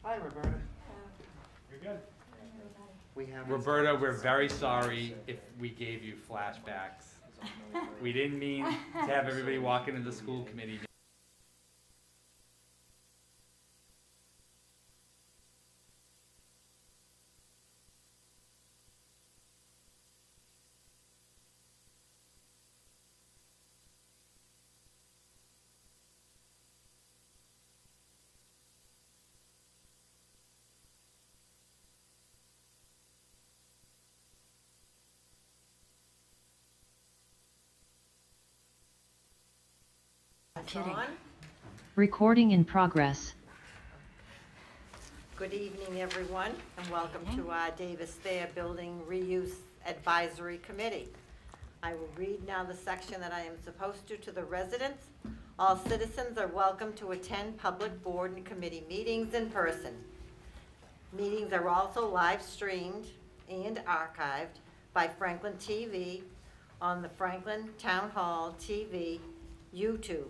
Hi, Roberta. You're good. We have Roberta, we're very sorry if we gave you flashbacks. We didn't mean to have everybody walk into the school committee. kidding. Recording in progress. Good evening, everyone, and welcome to our Davis-Thayer Building Reuse Advisory Committee. I will read now the section that I am supposed to the residents. All citizens are welcome to attend public board and committee meetings in person. Meetings are also live streamed and archived by Franklin TV on the Franklin Town Hall TV YouTube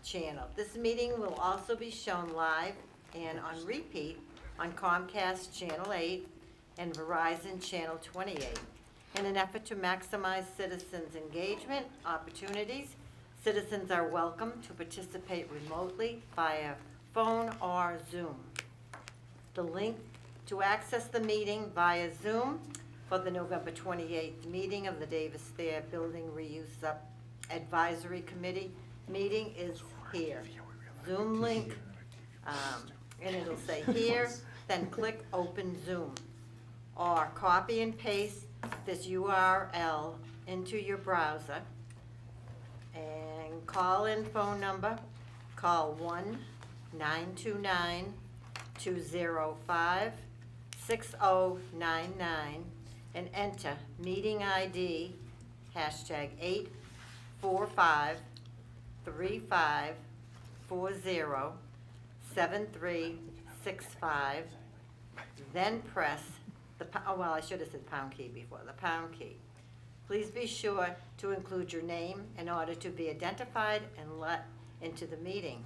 channel. This meeting will also be shown live and on repeat on Comcast Channel 8 and Verizon Channel 28. In an effort to maximize citizens' engagement opportunities, citizens are welcome to participate remotely via phone or Zoom. The link to access the meeting via Zoom for the November 28th meeting of the Davis-Thayer Building Reuse Advisory Committee meeting is here. Zoom link, and it'll say here, then click Open Zoom. Or copy and paste this URL into your browser and call in phone number, call 1-929-205-6099 and enter meeting ID hashtag 845-3540-7365, then press the, well, I should have said pound key before, the pound key. Please be sure to include your name in order to be identified and let into the meeting.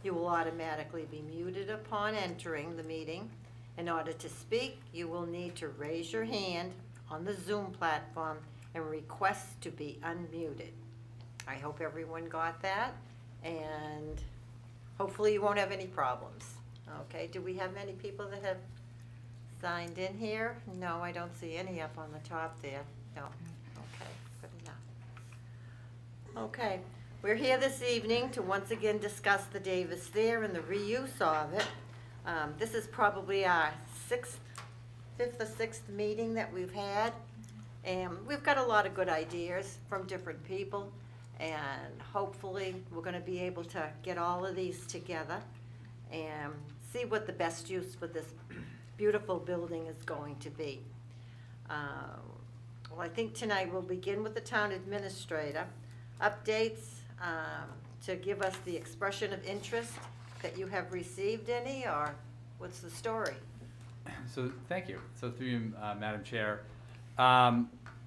You will automatically be muted upon entering the meeting. In order to speak, you will need to raise your hand on the Zoom platform and request to be unmuted. I hope everyone got that, and hopefully you won't have any problems. Okay, do we have many people that have signed in here? No, I don't see any up on the top there. No, okay, good enough. Okay, we're here this evening to once again discuss the Davis-Thayer and the reuse of it. This is probably our fifth or sixth meeting that we've had. And we've got a lot of good ideas from different people, and hopefully we're going to be able to get all of these together and see what the best use for this beautiful building is going to be. Well, I think tonight we'll begin with the town administrator. Updates to give us the expression of interest that you have received any, or what's the story? So thank you. So through you, Madam Chair,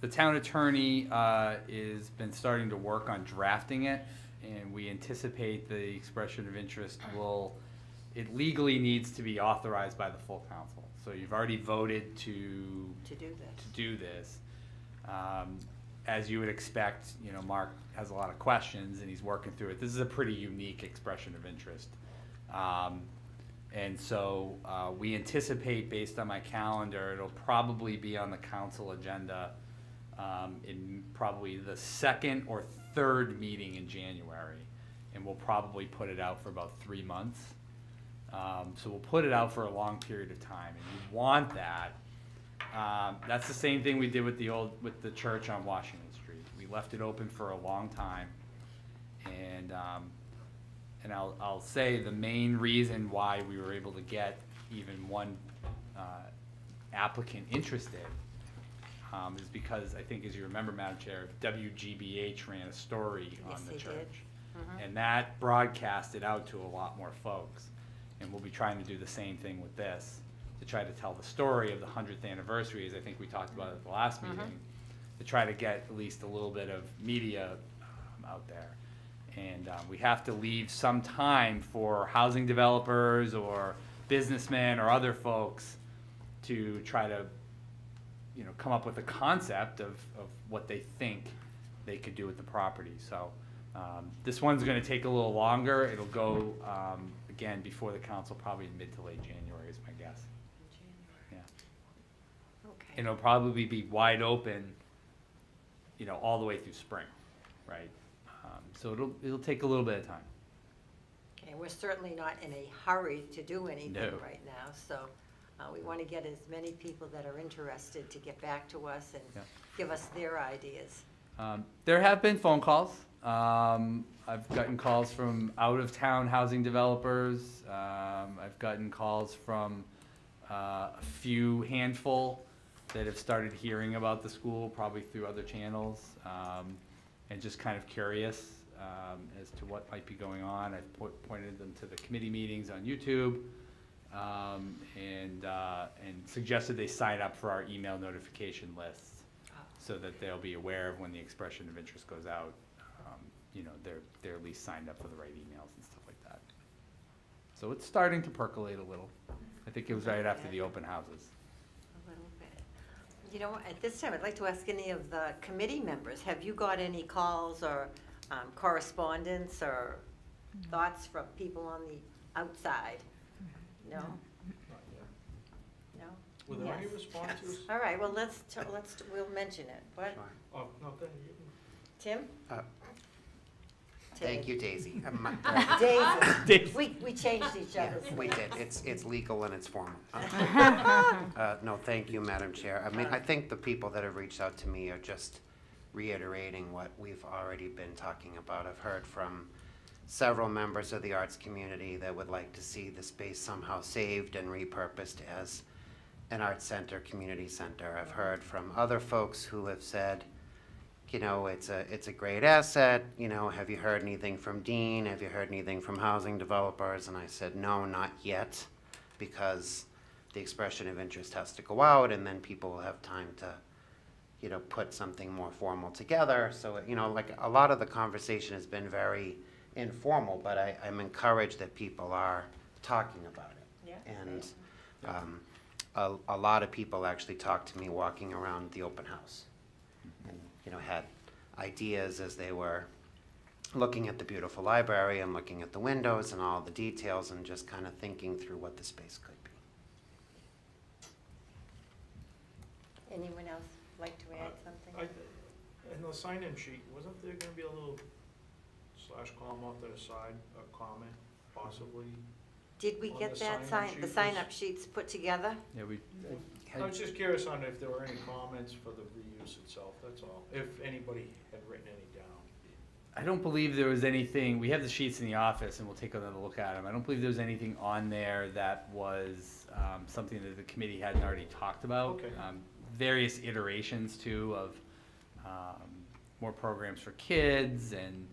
the town attorney is been starting to work on drafting it, and we anticipate the expression of interest it legally needs to be authorized by the full council. So you've already voted to do this. As you would expect, you know, Mark has a lot of questions and he's working through it. This is a pretty unique expression of interest. And so we anticipate, based on my calendar, it'll probably be on the council agenda in probably the second or third meeting in January. And we'll probably put it out for about 3 months. So we'll put it out for a long period of time. And you want that. That's the same thing we did with the church on Washington Street. We left it open for a long time. And I'll say the main reason why we were able to get even one applicant interested is because, I think, as you remember, Madam Chair, WGBH ran a story on the church. And that broadcasted out to a lot more folks. And we'll be trying to do the same thing with this, to try to tell the story of the 100th anniversary, as I think we talked about at the last meeting, to try to get at least a little bit of media out there. And we have to leave some time for housing developers or businessmen or other folks to try to, come up with a concept of what they think they could do with the property. So this one's going to take a little longer. It'll go, again, before the council, probably in mid to late January is my guess. Yeah. Okay. And it'll probably be wide open, all the way through spring, right? So it'll take a little bit of time. Okay, we're certainly not in a hurry to do anything No. right now, so we want to get as many people that are interested to get back to us and Yeah. give us their ideas. There have been phone calls. I've gotten calls from out-of-town housing developers. I've gotten calls from a few handful that have started hearing about the school, probably through other channels, and just kind of curious as to what might be going on. I've pointed them to the committee meetings on YouTube, and suggested they sign up for our email notification lists so that they'll be aware of when the expression of interest goes out. They're at least signed up for the right emails and stuff like that. So it's starting to percolate a little. I think it was right after the open houses. A little bit. At this time, I'd like to ask any of the committee members, have you got any calls or correspondence or thoughts from people on the outside? No? Not yet. No? Were there any Yes. responses? All right, well, we'll mention it. What? Oh, no, go ahead. Tim? Thank you, Daisy. Daisy. We changed each Yeah, other's we names. did. It's legal and it's formal. No, thank you, Madam Chair. I think the people that have reached out to me are just reiterating what we've already been talking about. I've heard from several members of the arts community that would like to see the space somehow saved and repurposed as an arts center, community center. I've heard from other folks who have said, it's a great asset, have you heard anything from Dean? Have you heard anything from housing developers? And I said, no, not yet, because the expression of interest has to go out, and then people will have time to, put something more formal together. So, like a lot of the conversation has been very informal, but I'm encouraged that people are talking about it. Yeah. And a lot of people actually talked to me walking around the open house. And, had ideas as they were looking at the beautiful library and looking at the windows and all the details and just kind of thinking through what the space could be. Anyone else like to add something? In the sign-in sheet, wasn't there gonna be a little slash comma off to the side, a comment, possibly? Did we on get the that sign-up the sheet sign-up sheets put together? Yeah, I was just curious on if there were any comments for the reuse itself, that's all. If anybody had written any down. I don't believe there was anything, we have the sheets in the office and we'll take another look at them. I don't believe there was anything on there that was something that the committee hadn't already talked about. Okay. Various iterations too of more programs for kids and,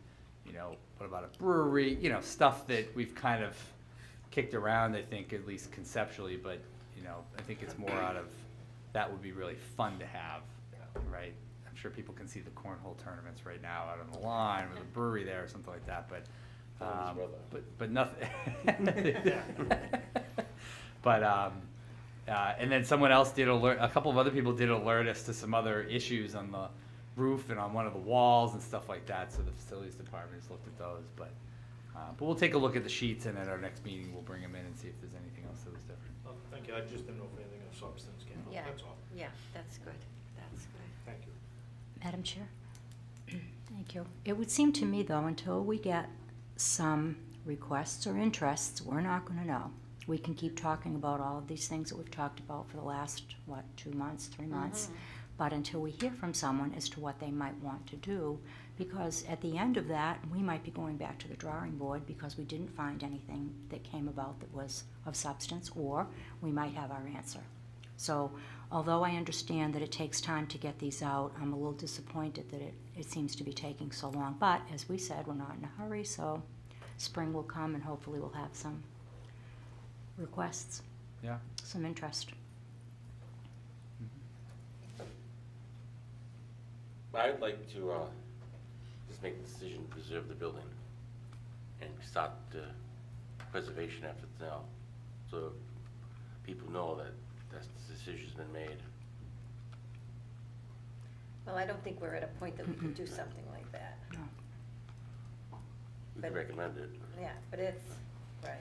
what about a brewery, stuff that we've kind of kicked around, I think, at least conceptually, but, I think it's more out of, that would be really fun to have, right? I'm sure people can see the cornhole tournaments right now out on the lawn with a brewery there or something like that, but nothing. But, and then someone else did alert, a couple of other people did alert us to some other issues on the roof and on one of the walls and stuff like that, so the facilities department has looked at those, but we'll take a look at the sheets, and at our next meeting, we'll bring them in and see if there's anything else that was different. Oh, thank you, I just didn't know if anything of substance came Yeah. up, that's all. Yeah, that's good, that's good. Thank you. Madam Chair? Thank you. It would seem to me, though, until we get some requests or interests, we're not going to know. We can keep talking about all of these things that we've talked about for the last, 2 months, 3 months. But until we hear from someone as to what they might want to do, because at the end of that, we might be going back to the drawing board because we didn't find anything that came about that was of substance, or we might have our answer. So although I understand that it takes time to get these out, I'm a little disappointed that it seems to be taking so long. But as we said, we're not in a hurry, so spring will come and hopefully we'll have some requests, Yeah. some interest. I'd like to just make the decision to preserve the building and start the preservation efforts now. so people know that that decision's been made. Well, I don't think we're at a point that we can do something like that. No. We can But- recommend it. Yeah, but it's, right.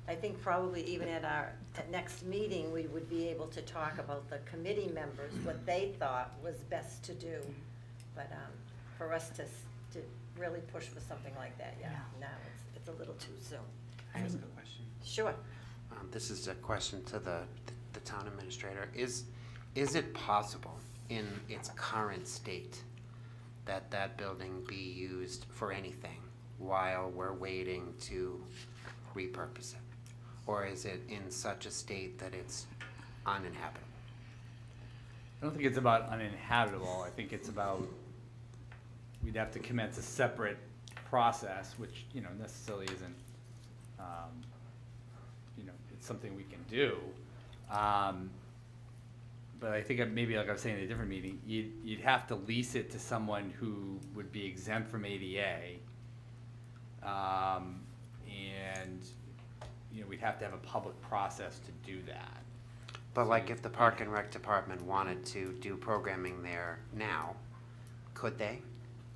I think probably even at next meeting, we would be able to talk about the committee members, what they thought was best to do. But for us to really push for something like that, yeah, Yeah. now it's a little too soon. I ask a question? Sure. This is a question to the town administrator. Is it possible in its current state that that building be used for anything while we're waiting to repurpose it? Or is it in such a state that it's uninhabitable? I don't think it's about uninhabitable. I think it's about, we'd have to commence a separate process, which, you know, necessarily isn't, you know, it's something we can do. But I think maybe, like I was saying in a different meeting, you'd have to lease it to someone who would be exempt from ADA. And, you know, we'd have to have a public process to do that. But like if the Park and Rec Department wanted to do programming there now, could they?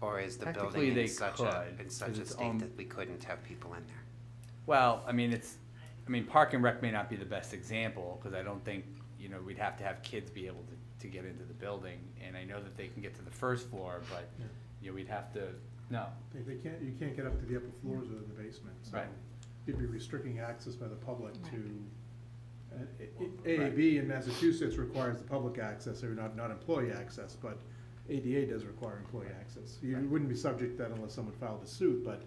Or is the Technically, building they in such could, a 'cause state it's that we couldn't have people in there? Well, I mean, Park and Rec may not be the best example, because I don't think, you know, we'd have to have kids be able to get into the building. And I know that they can get to the first floor, but, Yeah. you know, we'd have to, no. They can't, you can't get up to the upper floors or the basement, so Right. you'd be restricting access by the public Right. to, AAB in Massachusetts requires the public access, or not employee access, but ADA does require employee access. You Right. wouldn't be subject to that unless someone filed a suit, but,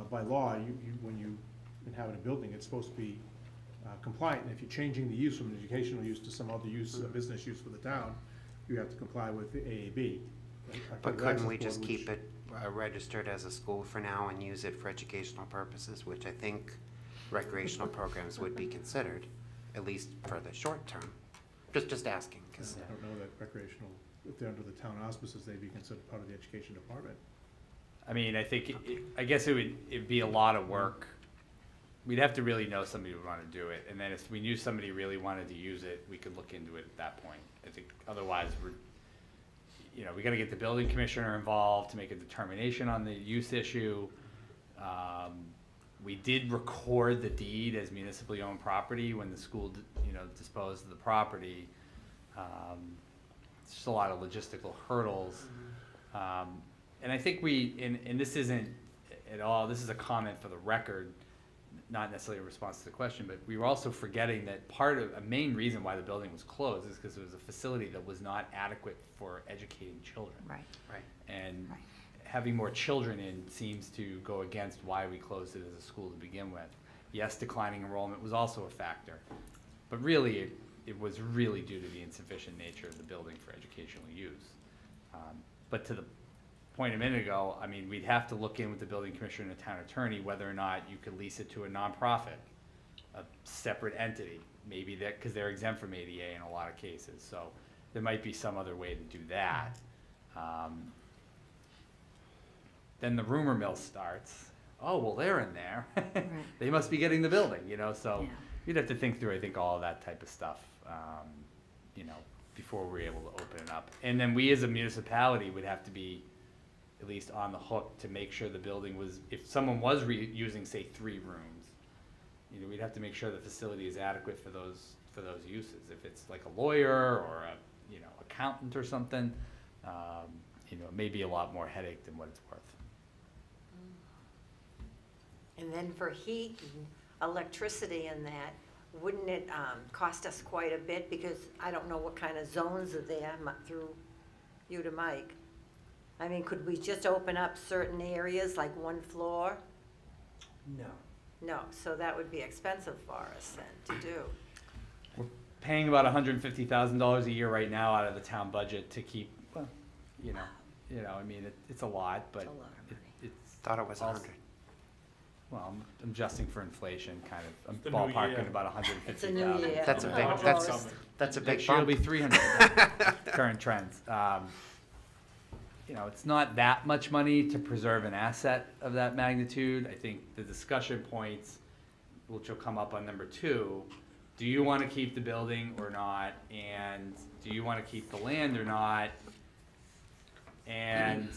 by law, when you inhabit a building, it's supposed to be compliant, and if you're changing the use from an educational use to some other use, a business use for the town, you have to comply with the AAB. But couldn't we just keep it registered as a school for now and use it for educational purposes, which I think recreational programs would be considered, at least for the short term? Just asking, because I don't know that recreational, if they're under the town auspices, they'd be considered part of the education department. I mean, I think, I guess it'd be a lot of work. We'd have to really know somebody would wanna do it, and then if we knew somebody really wanted to use it, we could look into it at that point. I think otherwise, you know, we gotta get the building commissioner involved to make a determination on the use issue. We did record the deed as municipally owned property when the school, you know, disposed of the property. It's just a lot of logistical hurdles. And I think and this isn't at all, this is a comment for the record, not necessarily a response to the question, but we were also forgetting that a main reason why the building was closed is because it was a facility that was not adequate for educating children. Right. right. And Right. having more children in seems to go against why we closed it as a school to begin with. Yes, declining enrollment was also a factor, but really, it was really due to the insufficient nature of the building for educational use. But to the point a minute ago, I mean, we'd have to look in with the building commissioner and the town attorney whether or not you could lease it to a nonprofit, a separate entity, maybe that, because they're exempt from ADA in a lot of cases, so there might be some other way to do that. Then the rumor mill starts, oh, well, they're in there, they must be getting the building, you know, so Yeah. you'd have to think through, I think, all of that type of stuff, you know, before we're able to open it up. And then we as a municipality would have to be at least on the hook to make sure the building was, if someone was using, say, 3 rooms, you know, we'd have to make sure the facility is adequate for those uses. If it's like a lawyer or a, you know, accountant or something, you know, it may be a lot more headache than what it's worth. And then for heat and electricity and that, wouldn't it cost us quite a bit? Because I don't know what kind of zones are there through you to Mike. I mean, could we just open up certain areas, like 1 floor? No. No, so that would be expensive for us then to do. We're paying about $150,000 a year right now out of the town budget to keep, well, you know, I mean, it's a lot, but It's a lot of money. it's. Thought it was also- 100. Well, I'm adjusting for inflation, kind of, I'm It's the new ballparking year. about 150,000. It's a new year. That's a big, Oh, that's Boris. a big Next year it'll bump. be 300, current trends. You know, it's not that much money to preserve an asset of that magnitude. I think the discussion points which will come up on number 2, do you want to keep the building or not? And do you want to keep the land or not? And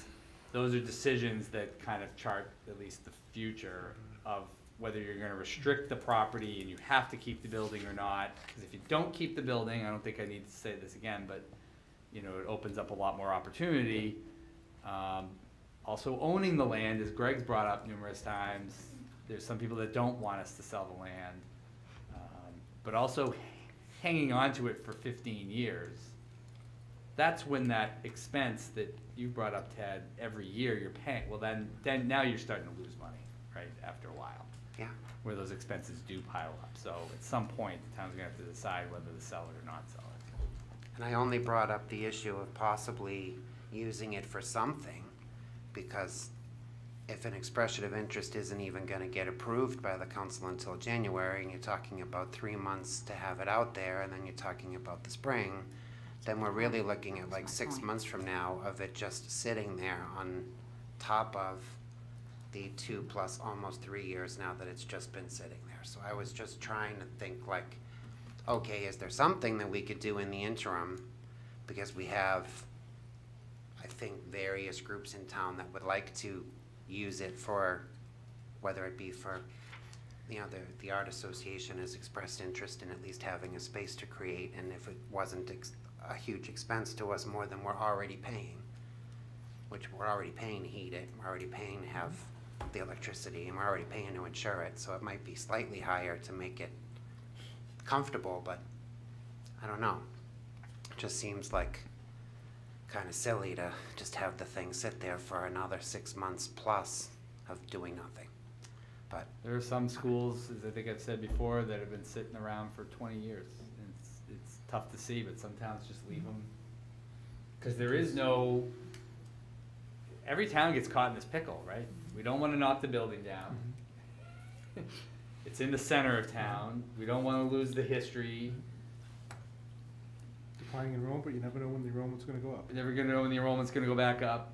those are decisions that kind of chart at least the future of whether you're gonna restrict the property and you have to keep the building or not. Because if you don't keep the building, I don't think I need to say this again, but, you know, it opens up a lot more opportunity. Also owning the land, as Greg's brought up numerous times, there's some people that don't want us to sell the land. But also hanging on to it for 15 years, that's when that expense that you brought up, Ted, every year you're paying, well then now you're starting to lose money, right, after a while. Yeah. Where those expenses do pile up. So at some point, the town's gonna have to decide whether to sell it or not sell it. And I only brought up the issue of possibly using it for something, because if an expression of interest isn't even gonna get approved by the council until January, and you're talking about 3 months to have it out there, and then you're talking about the spring, then we're really looking at like 6 months from now of it just sitting there on top of the 2 plus almost 3 years now that it's just been sitting there. So I was just trying to think like, okay, is there something that we could do in the interim? Because we have, I think, various groups in town that would like to use it for, whether it be for, you know, the art association has expressed interest in at least having a space to create, and if it wasn't a huge expense to us more than we're already paying, which we're already paying to heat it, we're already paying to have the electricity, and we're already paying to insure it, so it might be slightly higher to make it comfortable, but I don't know. It just seems like kind of silly to just have the thing sit there for another 6 months plus of doing nothing. But There are some schools, as I think I've said before, that have been sitting around for 20 years. And it's tough to see, but some towns just leave them. Because there is no, every town gets caught in this pickle, right? We don't want to knock the building down. It's in the center of town. We don't want to lose the history. Declining enrollment, but you never know when the enrollment's gonna go up. You're never gonna know when the enrollment's gonna go back up.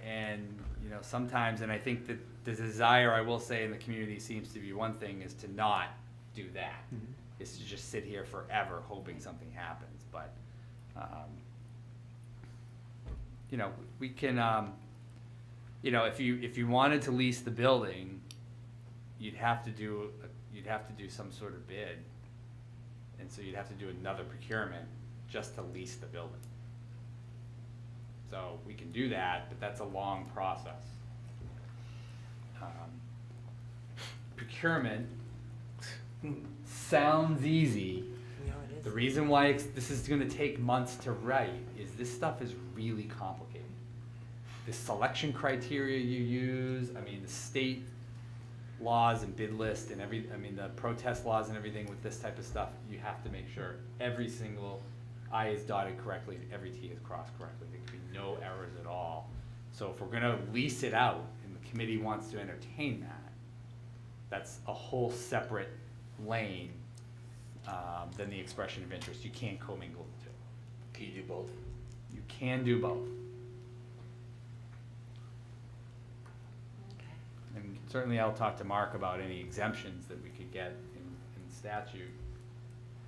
And, you know, sometimes, and I think that the desire, I will say, in the community seems to be one thing, is to not do that. Is to just sit here forever hoping something happens, but, you know, we can, you know, if you wanted to lease the building, you'd have to do some sort of bid. And so you'd have to do another procurement just to lease the building. So we can do that, but that's a long process. Procurement sounds easy. The reason why this is gonna take months to write is this stuff is really complicated. The selection criteria you use, I mean, the state laws and bid list and the protest laws and everything with this type of stuff, you have to make sure every single I is dotted correctly and every T is crossed correctly. There can be no errors at all. So if we're gonna lease it out and the committee wants to entertain that, that's a whole separate lane than the expression of interest. You can't commingle the two. Can you do both? You can do both. And certainly I'll talk to Mark about any exemptions that we could get in statute,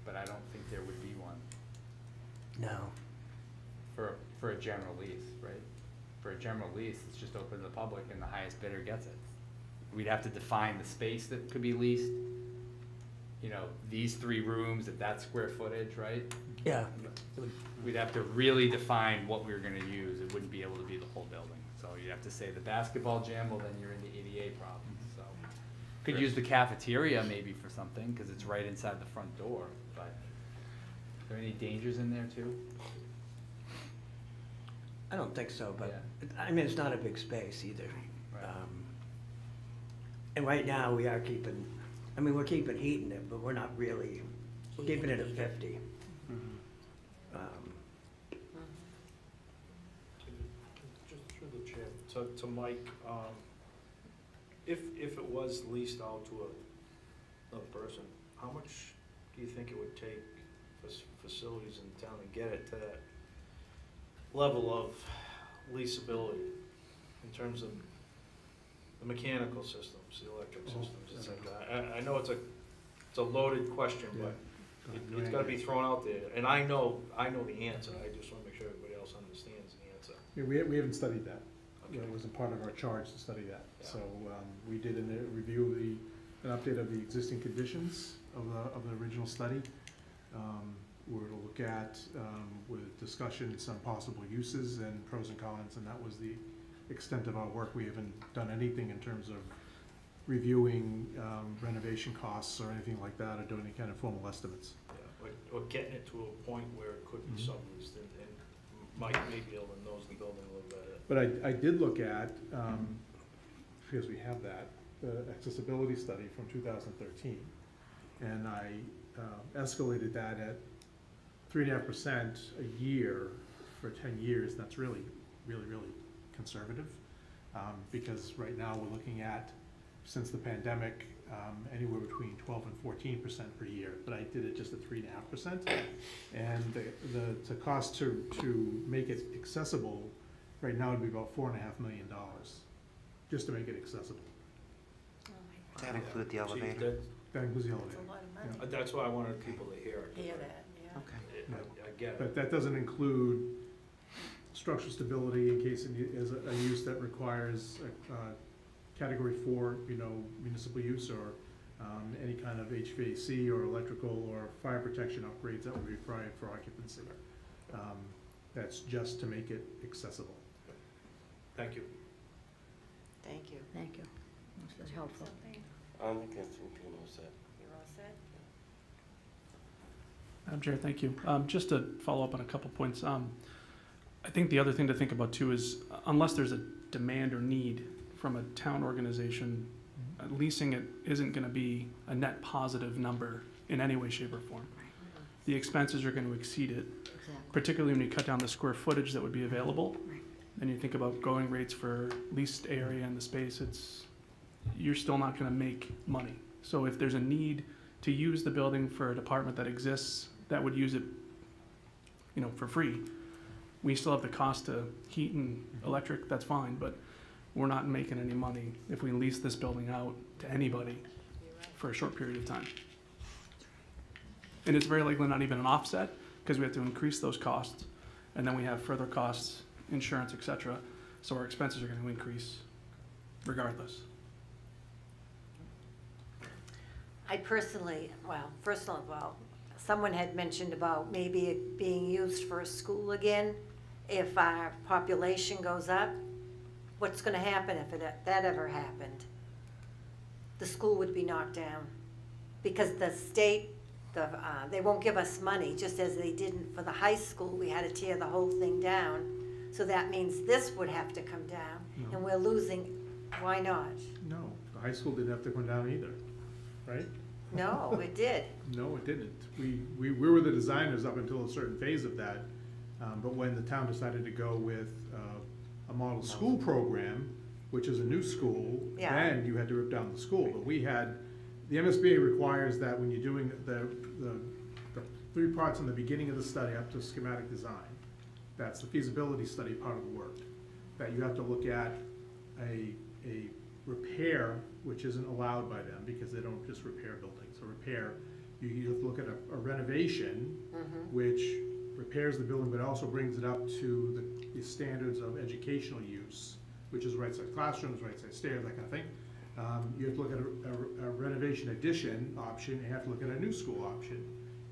but I don't think there would be one No. for a general lease, right? For a general lease, it's just open to the public and the highest bidder gets it. We'd have to define the space that could be leased. You know, these 3 rooms at that square footage, right? Yeah. We'd have to really define what we were gonna use. It wouldn't be able to be the whole building. So you'd have to say the basketball gym, well, then you're in the ADA problems, so. Could use the cafeteria maybe for something, cause it's right inside the front door, but are there any dangers in there too? I don't think so, but, Yeah. I mean, it's not a big space either. Right. And right now, we are keeping, I mean, we're keeping heat in it, but we're not really, we're keeping it at 50. Just through the chair, to Mike, if it was leased out to another person, how much do you think it would take for facilities in town to get it to that level of leasability in terms of the mechanical systems, the electric systems, et cetera? I know it's a loaded question, but it's gotta be thrown out there, and I know the answer, I just wanna make sure everybody else understands the answer. Yeah, we haven't studied that. Okay. It wasn't part of our charge to study that. Yeah. So, we did a review of an update of the existing conditions of the original study. We're to look at, with discussion, some possible uses and pros and cons, and that was the extent of our work. We haven't done anything in terms of reviewing renovation costs or anything like that, or doing any kind of formal estimates. Yeah, or getting it to a point where it could be Mhm. subleased, and Mike may be able to knows the building a little better. But I did look at, because we have that, the accessibility study from 2013, and I escalated that at 3.5% a year for 10 years. That's really conservative, because right now we're looking at, since the pandemic, anywhere between 12 and 14% per year, but I did it just at 3.5%. And the cost to make it accessible right now would be about $4.5 million, just to make it accessible. Does that include the See, elevator? That includes the It's elevator. a lot of money. That's why I wanted people to hear it. Hear that, yeah. Okay. I get it. But that doesn't include structural stability in case it is a use that requires a category 4, municipal use, or any kind of HVAC or electrical or fire protection upgrades that would be required for occupancy. That's just to make it accessible. Thank you. Thank you. Thank you. That's helpful. Something? I think that's all set. You're all set? Madam Chair, thank you. Just to follow up on a couple points, I think the other thing to think about too is, unless there's a demand or need from a town organization, leasing it isn't gonna be a net positive number in any way, shape, or form. The expenses are gonna exceed it, Exactly. particularly when you cut down the square footage that would be available. Right. And you think about going rates for leased area and the space, you're still not gonna make money. So if there's a need to use the building for a department that exists, that would use it, for free, we still have the cost to heat and electric, that's fine, but we're not making any money if we lease this building out to anybody You're right. for a short period of time. And it's very likely not even an offset, because we have to increase those costs, and then we have further costs, insurance, et cetera, so our expenses are gonna increase regardless. I personally, someone had mentioned about maybe it being used for a school again if our population goes up. What's gonna happen if that ever happened? The school would be knocked down, because the state, they won't give us money, just as they didn't for the high school, we had to tear the whole thing down. So that means this would have to come down, No. and we're losing, why not? No, the high school didn't have to come down either, right? No, it did. No, it didn't. We were the designers up until a certain phase of that, but when the town decided to go with a model school program, which is a new school, Yeah. then you had to rip down the school. But the MSBA requires that when you're doing the 3 parts in the beginning of the study up to schematic design, that's the feasibility study part of the work, that you have to look at a repair, which isn't allowed by them, because they don't just repair buildings. A repair, you have to look at a renovation, which repairs the building, but also brings it up to the standards of educational use, which is right-size classrooms, right-size stairs, that kind of thing. You have to look at a renovation addition option, you have to look at a new school option,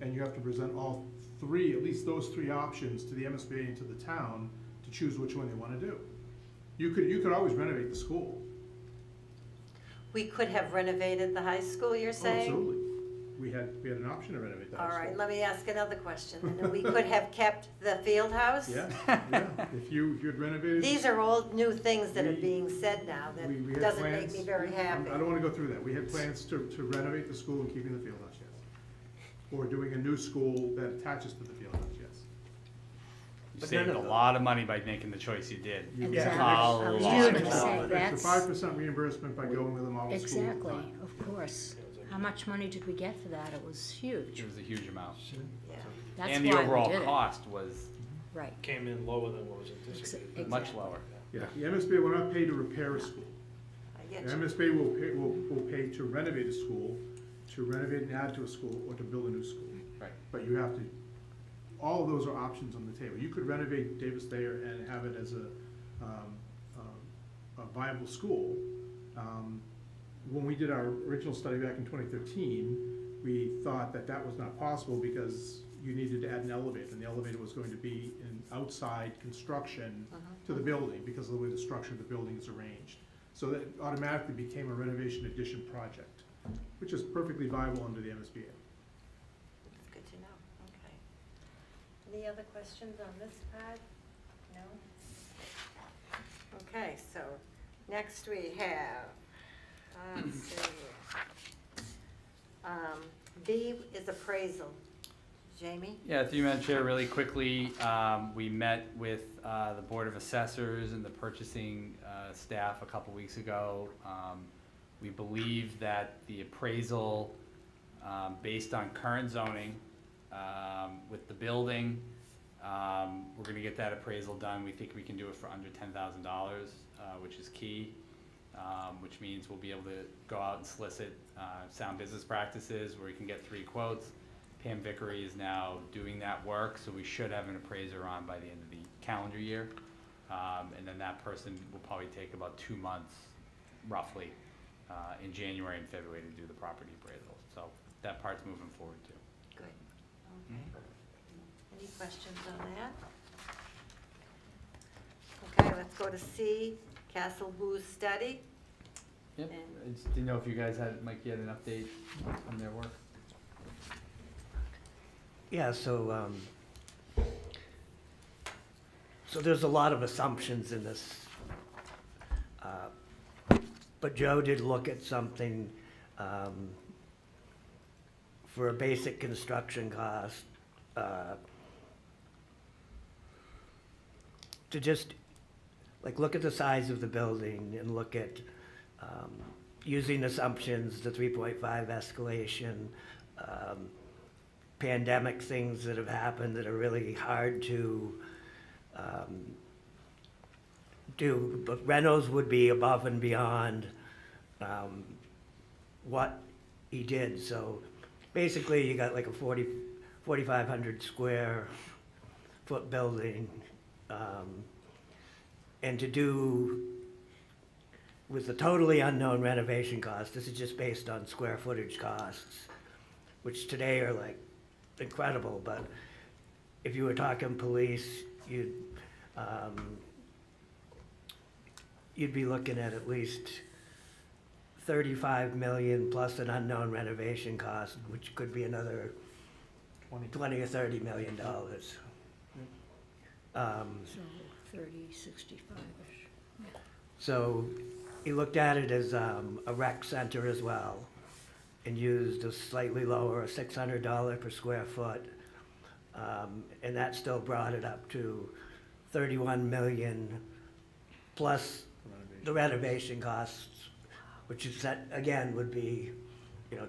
and you have to present all 3, at least those 3 options to the MSBA and to the town to choose which one they wanna do. You could always renovate the school. We could have renovated the high school, you're Oh, saying? absolutely. We had an option to renovate the high All school. right, let me ask another question. Then. We could have kept the field house? Yeah, if you'd renovated. These are all new things that are We- being said now that we had doesn't make plans- me very happy. I don't wanna go through that. We had plans to renovate the school and keeping the field house, yes. Or doing a new school that attaches to the field house, yes. You But saved none a of them. lot of money by making the choice you did. Exactly. A I was lot. just gonna Extra say, that's, 5% reimbursement by going with a model school. exactly, of course. How much money did we get for that? It was huge. It was a huge amount. Yeah. That's And the why we overall did it. cost was Right. Came in lower than what was anticipated. Exactly. much lower. Yeah, the MSBA will not pay to repair a school. I I get The you. MSBA will pay to renovate a school, to renovate and add to a school, or to build a new school. Right. But you have to, all of those are options on the table. You could renovate Davis Thayer and have it as a viable school. When we did our original study back in 2013, we thought that that was not possible because you needed to add an elevator, and the elevator was going to be an outside construction to the building because of the way the structure of the building is arranged. So that automatically became a renovation addition project, which is perfectly viable under the MSBA. It's good to know, okay. Any other questions on this part? No? Okay, so next we have, let's see here. B is appraisal. Jamie? Yeah, through you, Madam Chair, really quickly, we met with the Board of Assessors and the purchasing staff a couple weeks ago. We believe that the appraisal, based on current zoning, with the building, we're gonna get that appraisal done. We think we can do it for under $10,000, which is key, which means we'll be able to go out and solicit sound business practices where we can get 3 quotes. Pam Vickery is now doing that work, so we should have an appraiser on by the end of the calendar year. And then that person will probably take about 2 months, roughly, in January and February to do the property appraisal. So that part's moving forward too. Good, okay. Any questions on that? Okay, let's go to C, Castle Blues study. Yep, And- I just didn't know if you guys had, Mike, you had an update on their work? Yeah, so there's a lot of assumptions in this. But Joe did look at something for a basic construction cost to just, like, look at the size of the building and look at using assumptions, the 3.5 escalation, pandemic things that have happened that are really hard to do, but Reynolds would be above and beyond what he did. So basically, you got like a 4,500 square foot building, and to do with the totally unknown renovation cost, this is just based on square footage costs, which today are like incredible, but if you were talking police, you'd be looking at least 35 million plus an unknown renovation cost, which could be another 20 or 30 million dollars. So 30, 65-ish. So he looked at it as a rec center as well, and used a slightly lower, $600 per square foot. And that still brought it up to 31 million plus the renovation costs, which is that, again, would be,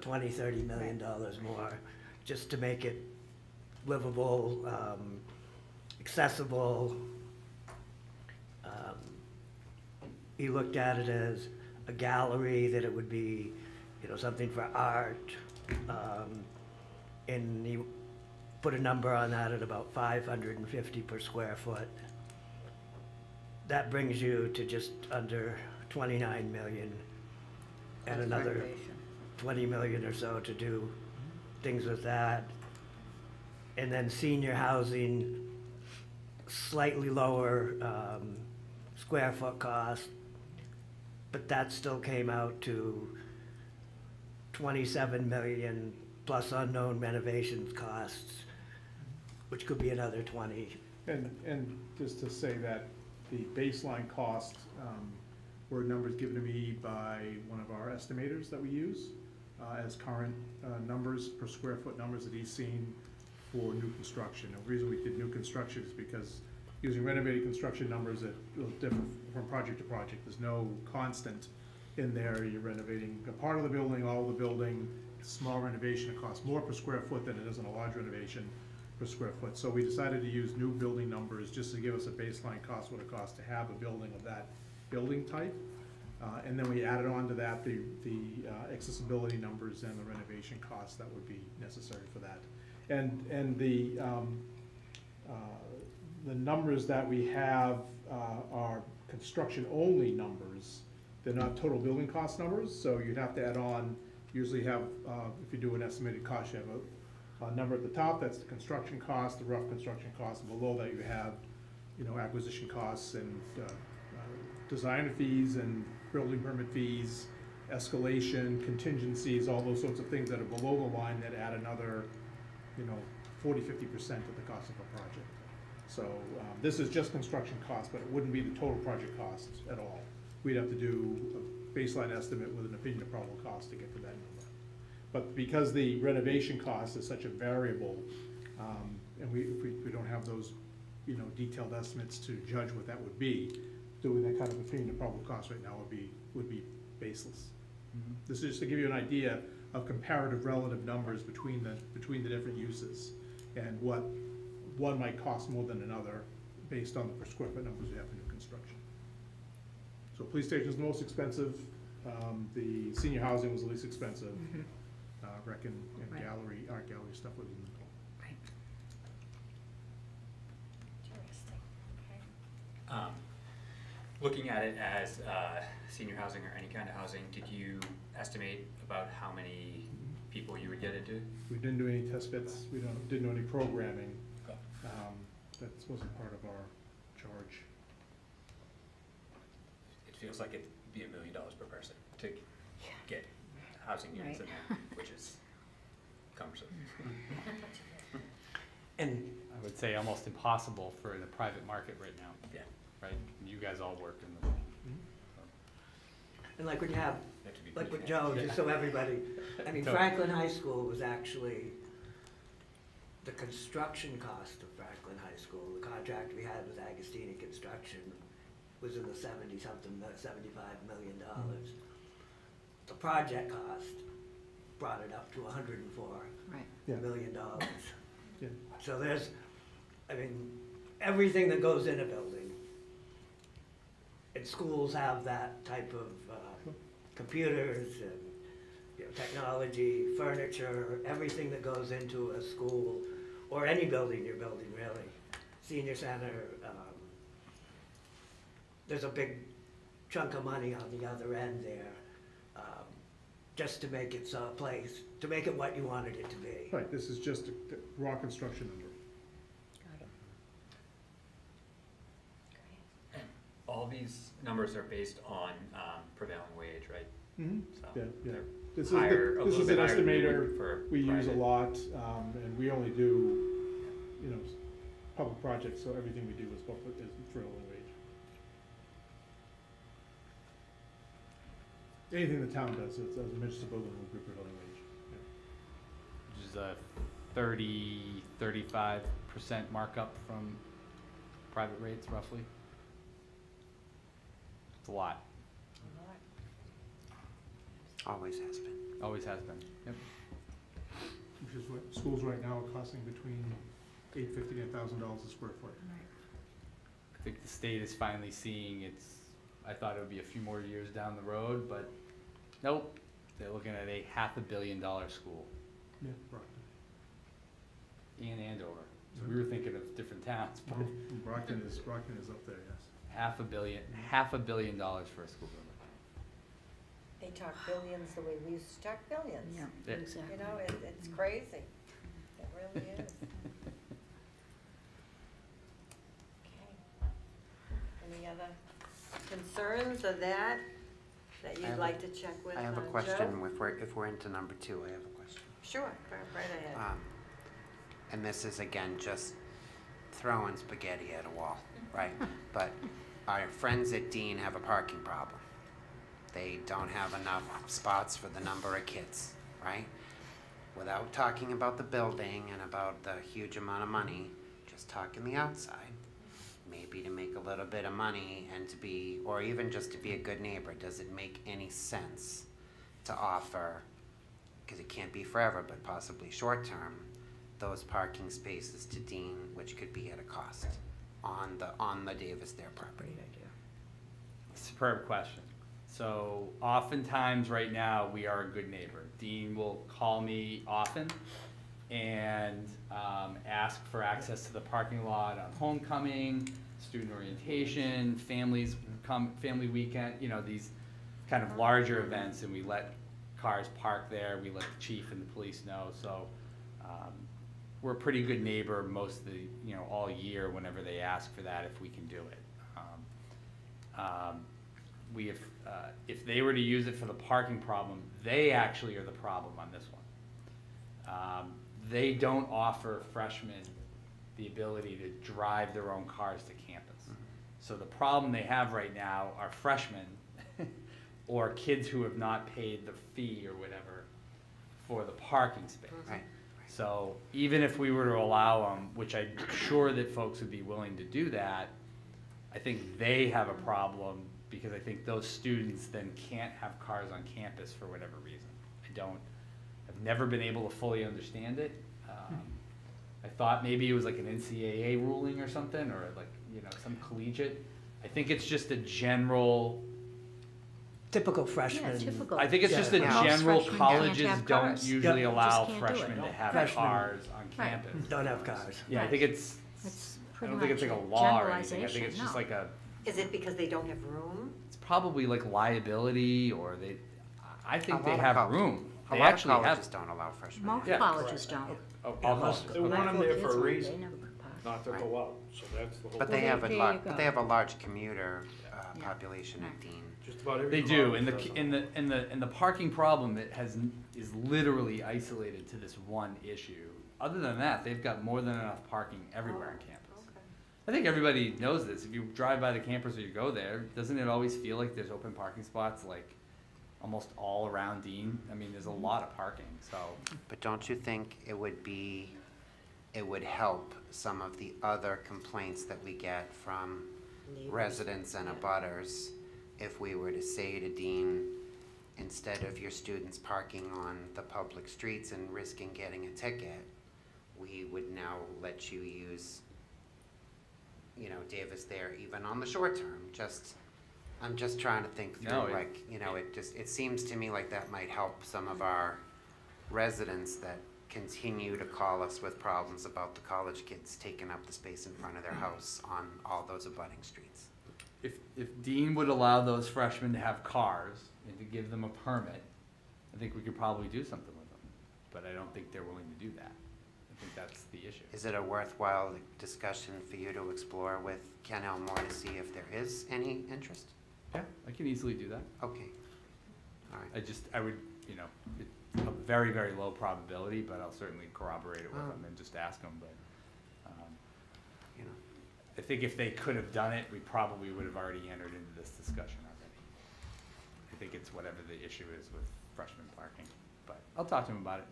20, 30 million dollars more, just to make it livable, accessible. He looked at it as a gallery, that it would be, something for art, and he put a number on that at about 550 per square foot. That brings you to just under 29 million, and another Renovation. 20 million or so to do things with that. And then senior housing, slightly lower square foot cost, but that still came out to 27 million plus unknown renovations costs, which could be another 20. And just to say that the baseline cost were numbers given to me by one of our estimators that we use as current numbers per square foot numbers that he's seen for new construction. The reason we did new construction is because using renovated construction numbers that will differ from project to project. There's no constant in there. You're renovating a part of the building, all of the building. Small renovation, it costs more per square foot than it is in a large renovation per square foot. So we decided to use new building numbers just to give us a baseline cost, what it costs to have a building of that building type. And then we added on to that the accessibility numbers and the renovation costs that would be necessary for that. And the numbers that we have are construction-only numbers. They're not total building cost numbers, so you'd have to add on, usually have, if you do an estimated cost, you have a number at the top, that's the construction cost, the rough construction cost, and below that you have, you know, acquisition costs and designer fees and building permit fees, escalation, contingencies, all those sorts of things that are below the line that add another, you know, 40–50% of the cost of a project. So this is just construction costs, but it wouldn't be the total project costs at all. We'd have to do a baseline estimate with an opinion of probable cost to get to that number. But because the renovation cost is such a variable, and if we don't have those, you know, detailed estimates to judge what that would be, doing that kind of opinion of probable cost right now would be baseless. Mm-hmm. This is just to give you an idea of comparative relative numbers between the different uses and what one might cost more than another based on the per square foot numbers we have in new construction. So police station is the most expensive, the senior housing was the least expensive, rec and Right. gallery, art gallery stuff was in the middle. Right. Interesting, okay. Looking at it as senior housing or any kind of housing, did you estimate about how many people you would get into? We didn't do any test fits, we didn't do any programming. Okay. That wasn't part of our charge. It feels like it'd be $1 million per person to get housing units in there, which is cumbersome. And I would say almost impossible for the private market right now, Yeah. right? You guys all work in the, And like when you have, You have to be like pretty with Joe, just so everybody, I mean, Totally. Franklin High School was actually, the construction cost of Franklin High School, the contract we had with Agostini Construction was in the 70-something, $75 million. The project cost brought it up to $104 Right. Yeah. million. Yeah. So there's, I mean, everything that goes in a building. And schools have that type of computers and, you know, technology, furniture, everything that goes into a school or any building you're building, really. Senior center, there's a big chunk of money on the other end there, just to make it someplace, to make it what you wanted it to be. Right, this is just a raw construction number. Got it. Great. All these numbers are based on prevailing wage, right? So Yeah, yeah. they're This higher, a is little an bit higher than we estimator would for we use a private. lot, and we only do, you know, public projects, so everything we do is prevailing wage. Anything the town does, as a municipal building, will be prevailing wage. Yeah. which is a 35% markup from private rates roughly. It's a lot, always has been. always has been. Yep. Which is what schools right now are costing between $850 and $1,000 a square foot. I think the state is finally seeing I thought it would be a few more years down the road, but nope, they're looking at a $500 million school Yeah, right. in Andover. So we were thinking of different towns, but Brockton is up there, yes. $500 million for a school building. They talk billions the way we used to talk billions. Yeah, Yeah. exactly. You know, it's crazy. It really is. Okay. Any other concerns of that I you'd have like to check with I have a Joe? question, if we're into number 2, I have a question. Sure, go right ahead. And this is again just throwing spaghetti at a wall, right? But our friends at Dean have a parking problem. They don't have enough spots for the number of kids, right? Without talking about the building and about the huge amount of money, just talking the outside. Maybe to make a little bit of money and to be, or even just to be a good neighbor, does it make any sense to offer, because it can't be forever, but possibly short term, those parking spaces to Dean, which could be at a cost on the Davis Dare property? Superb question. So oftentimes right now, we are a good neighbor. Dean will call me often and ask for access to the parking lot on homecoming, student orientation, family weekend, you know, these kind of larger events, and we let cars park there, we let the chief and the police know, so we're a pretty good neighbor most of the, you know, all year whenever they ask for that, if we can do it. We have, if they were to use it for the parking problem, they actually are the problem on this one. They don't offer freshmen the ability to drive their own cars to campus. So the problem they have right now are freshmen or kids who have not paid the fee or whatever for the parking space. Right. So even if we were to allow them, which I'm sure that folks would be willing to do that, I think they have a problem because I think those students then can't have cars on campus for whatever reason. I've never been able to fully understand it. I thought maybe it was like an NCAA ruling or something, or like, you know, some collegiate. I think it's just a general, Typical Yeah, freshman. typical. I think it's just a Yeah. Most general, freshmen can't colleges have don't cars. usually Yep. allow Just can't do it. freshmen to have Freshmen. cars on Right. campus. Don't have cars. Yeah, I think it's, It's I pretty don't think much it's like a a law or anything, I think generalization, it's just no. like a, Is it because they don't have room? it's probably like liability, or I think A they lot of have col- room. A They lot of actually have. colleges don't allow freshmen. Most Yeah, colleges don't. All most- colleges. They want My them four there kids for a went, reason, they never put cars. not to go out, so that's the whole. But they Well, have a there lot, you but go. they have a large commuter Yeah. population at Dean. Just about every. They do, college and does it. and the parking problem is literally isolated to this one issue. Other than that, they've got more than enough parking everywhere on campus. Okay. I think everybody knows this. If you drive by the campus or you go there, doesn't it always feel like there's open parking spots like almost all around Dean? I mean, there's a lot of parking, so. But don't you think it would help some of the other complaints that we get from Neighbors. residents and abutters if we were to say to Dean, instead of your students parking on the public streets and risking getting a ticket, we would now let you use, you know, Davis there even on the short term, I'm just trying to think No, through, like, you know, it seems to me like that might help some of our residents that continue to call us with problems about the college kids taking up the space in front of their house on all those abutting streets. If Dean would allow those freshmen to have cars and to give them a permit, I think we could probably do something with them. But I don't think they're willing to do that. I think that's the issue. Is it a worthwhile discussion for you to explore with Ken Elmore to see if there is any interest? Yeah, I can easily do that. Okay, all right. I would, you know, it's a very, very low probability, but I'll certainly corroborate it with them and just ask them, but, You know, I think if they could have done it, we probably would have already entered into this discussion already. I think it's whatever the issue is with freshman parking, but I'll talk to him about it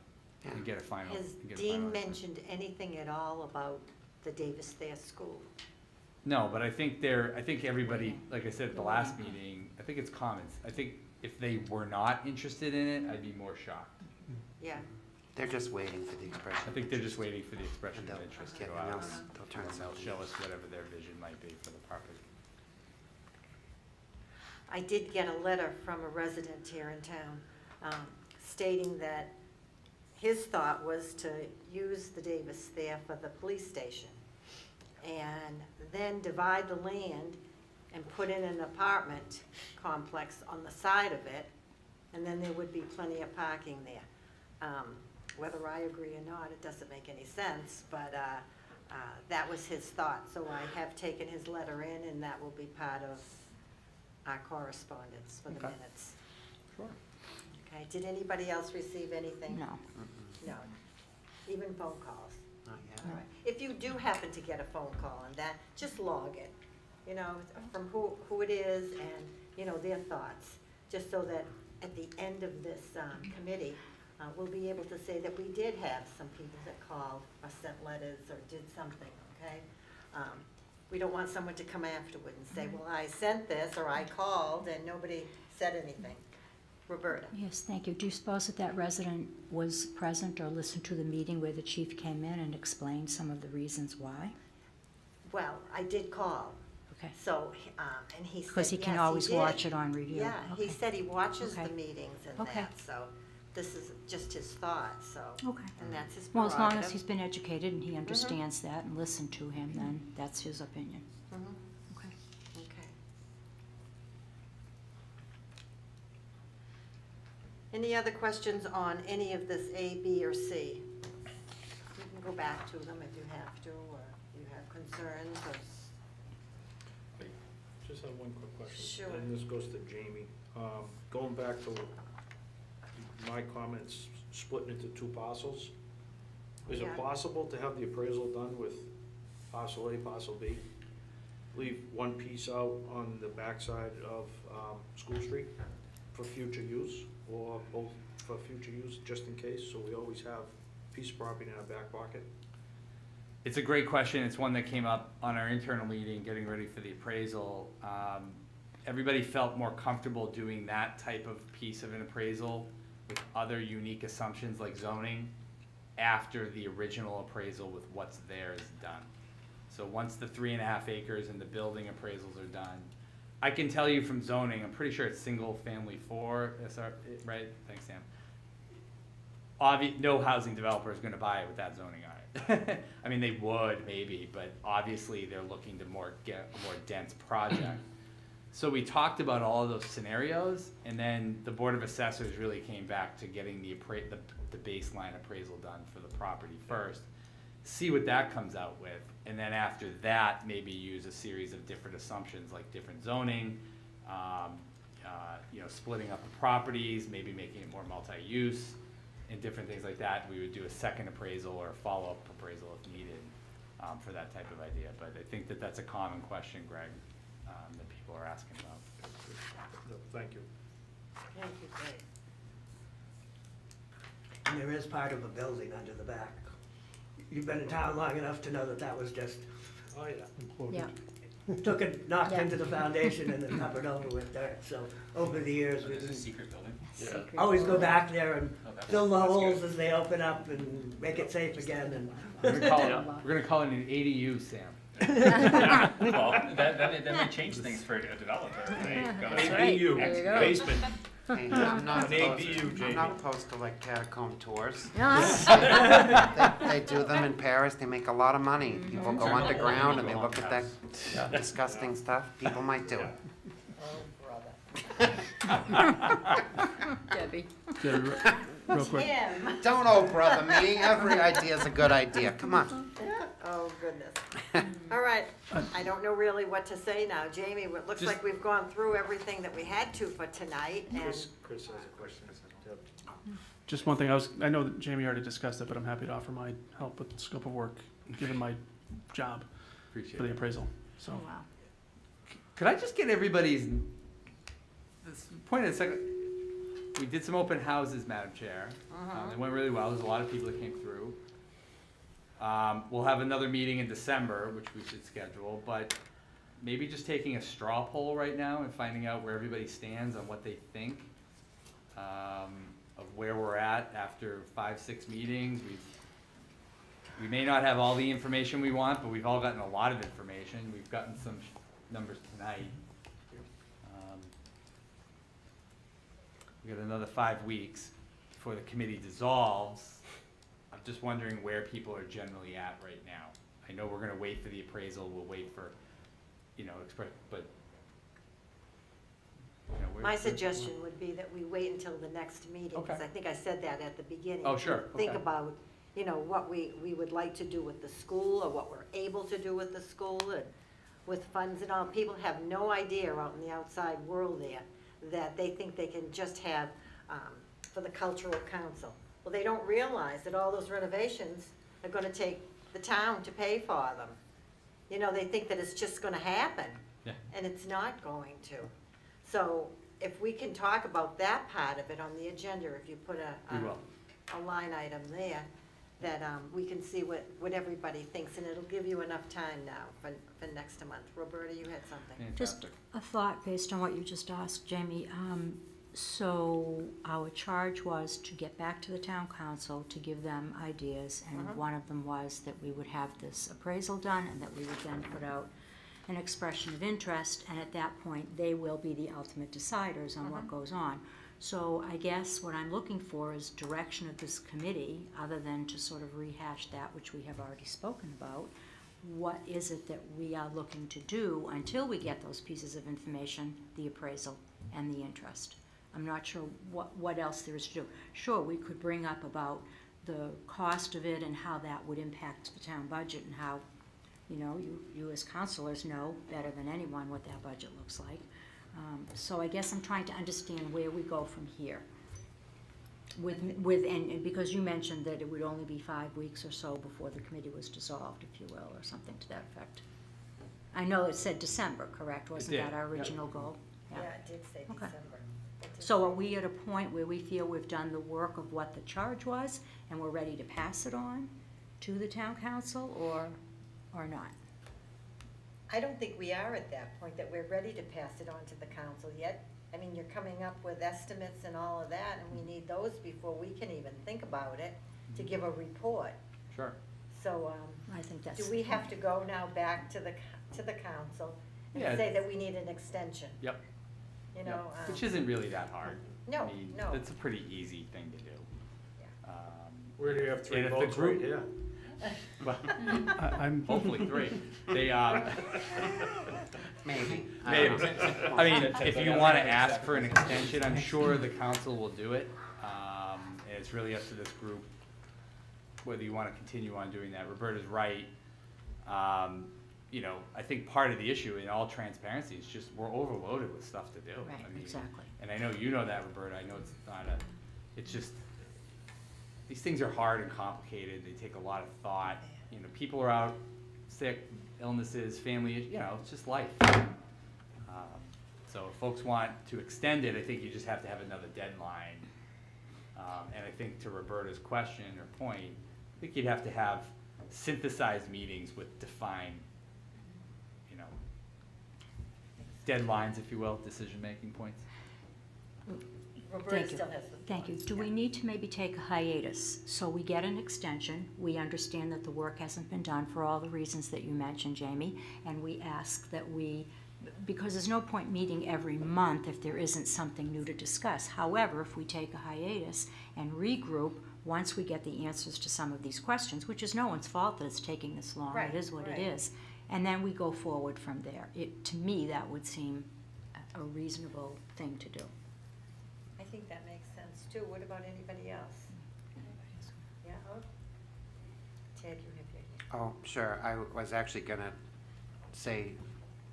and get a final. Has get a Dean final answer. mentioned anything at all about the Davis Thayer School? No, but I think everybody, like I said at the last meeting, I think it's common. I think if they were not interested in it, I'd be more shocked. Yeah. they're just waiting for the expression. I think they're just waiting for the expression And of they'll interest to get- go and out. they'll turn And they'll something. show us whatever their vision might be for the property. I did get a letter from a resident here in town stating that his thought was to use the Davis Thayer for the police station and then divide the land and put in an apartment complex on the side of it, and then there would be plenty of parking there. Whether I agree or not, it doesn't make any sense, but that was his thought. So I have taken his letter in, and that will be part of our correspondence for the Okay. minutes. Sure. Okay, did anybody else receive anything? No. No, even phone calls. Not yet. All right. If you do happen to get a phone call on that, just log it, you know, from who it is and, you know, their thoughts, just so that at the end of this committee, we'll be able to say that we did have some people that called or sent letters or did something, okay? We don't want someone to come afterward and say, well, I sent this or I called and nobody said anything. Roberta? Yes, thank you. Do you suppose that resident was present or listened to the meeting where the chief came in and explained some of the reasons why? Well, I did call. Okay. So, and he said, Because he can yes, always did. watch it on review. Yeah, he Okay. said he watches the Okay. meetings and Okay. that, so this is just his thought, so. Okay. And that's his Well, as long as prerogative. he's been educated and he understands that and listened to him, then that's his opinion. Mhm. Okay. Okay. Any other questions on any of this A, B, or C? You can go back to them if you have to, or you have concerns, or, Just have one quick question. Sure. And this goes to Jamie. Going back to my comments, splitting into two parcels. Is Yeah. it possible to have the appraisal done with parcel A, parcel B? Leave one piece out on the backside of, School Street for future use, or both for future use, just in case, so we always have a piece of property in our back pocket? It's a great question. It's one that came up on our internal meeting, getting ready for the appraisal. Everybody felt more comfortable doing that type of piece of an appraisal with other unique assumptions like zoning after the original appraisal with what's there is done. So once the 3.5 acres and the building appraisals are done, I can tell you from zoning, I'm pretty sure it's single family 4, SR, right? Thanks, Sam. No housing developer is gonna buy it with that zoning on it. I mean, they would maybe, but obviously they're looking to get a more dense project. So we talked about all of those scenarios, and then the Board of Assessors really came back to getting the baseline appraisal done for the property first. See what that comes out with, and then after that, maybe use a series of different assumptions, like different zoning, splitting up the properties, maybe making it more multi-use, and different things like that. We would do a second appraisal or a follow-up appraisal if needed, for that type of idea. But I think that that's a common question, Greg, that people are asking about. No, thank you. thank you, Dave. And there is part of a building under the back. You've been in town long enough to know that that was just, Oh, yeah. Imploded. Yeah. took it, knocked Yeah. into the foundation and then covered over with dirt. So over the years, So we there's a just secret building? Secret. always go back there and Oh, that's- fill the that's holes good. as they open up and make it safe again. And We're gonna call it an ADU, Sam. Yeah, well, that might change things for a developer if they go. That's right. ADU, There you go. basement. Hey, I'm not An opposed, ADU, I'm Jamie. not opposed to like catacomb tours. Yeah. They do them in Paris, they make a lot of money. People go underground and they look at that disgusting stuff. People might do it. Oh, brother. Debbie. Debbie, real quick. Tim, Don't oh brother me, every idea is a good idea, come on. oh, goodness. All right, I don't know really what to say now. Jamie, it looks Just- like we've gone through everything that we had to for tonight, and Chris has a question. Deb. Just one thing, I know that Jamie already discussed it, but I'm happy to offer my help with the scope of work, given my job Appreciate for the it. appraisal, so. Oh, wow. Could I just get everybody's, this point in a second? We did some open houses, Madam Chair. They went really well. There's a lot of people that came through. We'll have another meeting in December, which we should schedule, but maybe just taking a straw poll right now and finding out where everybody stands on what they think, of where we're at after 5-6 meetings. We may not have all the information we want, but we've all gotten a lot of information. We've gotten some numbers tonight. We got another 5 weeks before the committee dissolves. I'm just wondering where people are generally at right now. I know we're gonna wait for the appraisal, we'll wait for, but, my suggestion would be that we wait until the next meeting, because Okay. I think I said that at the beginning. Oh, sure, Think okay. about, what we would like to do with the school, or what we're able to do with the school, and with funds and all. People have no idea out in the outside world there, that they think they can just have, for the cultural council. Well, they don't realize that all those renovations are gonna take the town to pay for them. They think that it's just gonna happen. Yeah. And it's not going to. So if we can talk about that part of it on the agenda, if you put we will. a line item there, that we can see what everybody thinks, and it'll give you enough time now for next month. Roberta, you had something? Just Fantastic. a thought based on what you just asked, Jamie. So our charge was to get back to the town council to give them ideas, and one of them was that we would have this appraisal done and that we would then put out an expression of interest, and at that point, they will be the ultimate deciders on what goes on. So I guess what I'm looking for is direction of this committee, other than to sort of rehash that which we have already spoken about. What is it that we are looking to do until we get those pieces of information, the appraisal and the interest? I'm not sure what else there is to do. Sure, we could bring up about the cost of it and how that would impact the town budget, and how, you know, you as counselors know better than anyone what that budget looks like. So I guess I'm trying to understand where we go from here. And because you mentioned that it would only be 5 weeks or so before the committee was dissolved, if you will, or something to that effect. I know it said December, correct? Wasn't did, that our original goal? Yeah, it did say Okay. December. It did So are say- we at a point where we feel we've done the work of what the charge was, and we're ready to pass it on to the town council, or not? I don't think we are at that point, that we're ready to pass it on to the council yet. I mean, you're coming up with estimates and all of that, and we need those before we can even think about it, to give a report. Sure. So, I think that's. do we have to go now back to the council and Yeah. say that we need an extension? Yep. You know? Yep. Which isn't really that hard. No, I mean, no. It's a pretty easy thing to do. Yeah. Where do you have three And if the votes right group- here? Well, I'm hopefully 3. They, Maybe. maybe. I mean, if you wanna ask for an extension, I'm sure the council will do it. And it's really up to this group whether you wanna continue on doing that. Roberta's right. You know, I think part of the issue, in all transparency, is just we're overloaded with stuff to do. Right, I mean, exactly. And I know you know that, Roberta. I know it's not a, it's just, these things are hard and complicated. They take a lot of thought. You know, people are out sick, illnesses, family, you know, it's just life. So if folks want to extend it, I think you just have to have another deadline. And I think to Roberta's question or point, I think you'd have to have synthesized meetings with defined, you know, deadlines, if you will, decision-making points. Roberta Thank you. still has the. Thank you. thoughts. Do we need to maybe take a hiatus so we get an extension? We understand that the work hasn't been done for all the reasons that you mentioned, Jamie, and we ask that we, because there's no point meeting every month if there isn't something new to discuss. However, if we take a hiatus and regroup, once we get the answers to some of these questions, which is no one's fault that it's taking this long, Right, it is what it right. is, and then we go forward from there. To me, that would seem a reasonable thing to do. I think that makes sense too. What about anybody else? Yeah, oh. Ted, you have your hand. Oh, sure. I was actually gonna say